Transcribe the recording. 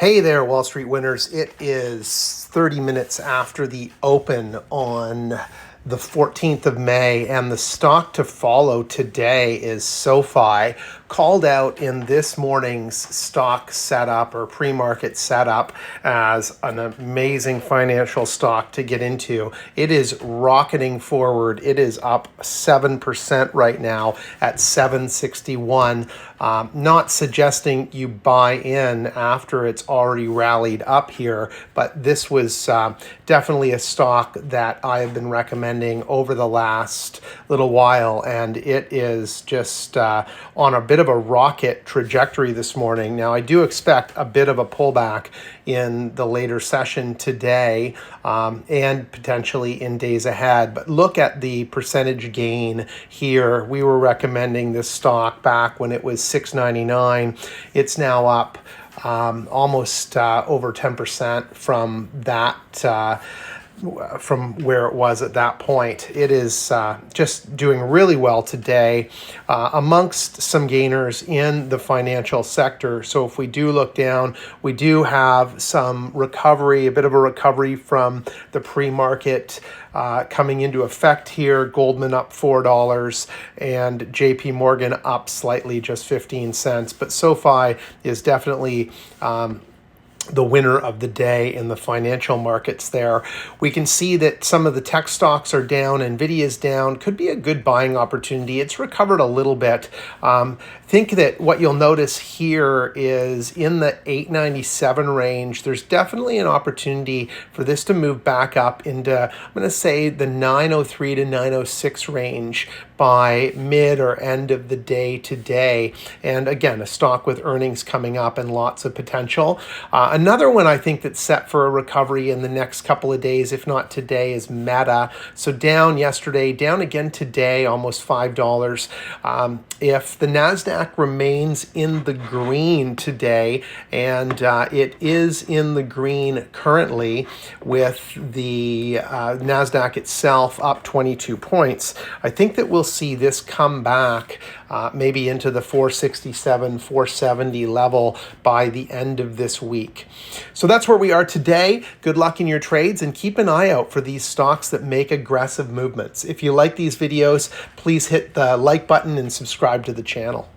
Hey there, Wall Street winners. It is 30 minutes after the open on the 14th of May, and the stock to follow today is Sofi, called out in this morning's stock setup or pre-market setup as an amazing financial stock to get into. It is rocketing forward. It is up 7% right now at 761. Not suggesting you buy in after it's already rallied up here, but this was definitely a stock that I have been recommending over the last little while, and it is just on a bit of a rocket trajectory this morning. Now, I do expect a bit of a pullback in the later session today and potentially in days ahead, but look at the percentage gain here. We were recommending this stock back when it was $6.99. It's now up almost over 10% from that from where it was at that point. It is just doing really well today amongst some gainers in the financial sector. So if we do look down, we do have some recovery, a bit of a recovery from the pre-market coming into effect here. Goldman up $4 and JP Morgan up slightly, just 15 cents. But SoFi is definitely the winner of the day in the financial markets there. We can see that some of the tech stocks are down. Nvidia's down. Could be a good buying opportunity. It's recovered a little bit. Think that what you'll notice here is in the 897 range, there's definitely an opportunity for this to move back up into, I'm going to say, the 903 to 906 range by mid or end of the day today. And again, a stock with earnings coming up and lots of potential. Another one I think that's set for a recovery in the next couple of days, if not today, is Meta. So down yesterday, down again today, almost $5. If the NASDAQ remains in the green today, and it is in the green currently with the NASDAQ itself up 22 points, I think that we'll see this come back maybe into the 467, 470 level by the end of this week. So that's where we are today. Good luck in your trades, and keep an eye out for these stocks that make aggressive movements. If you like these videos, please hit the like button and subscribe to the channel.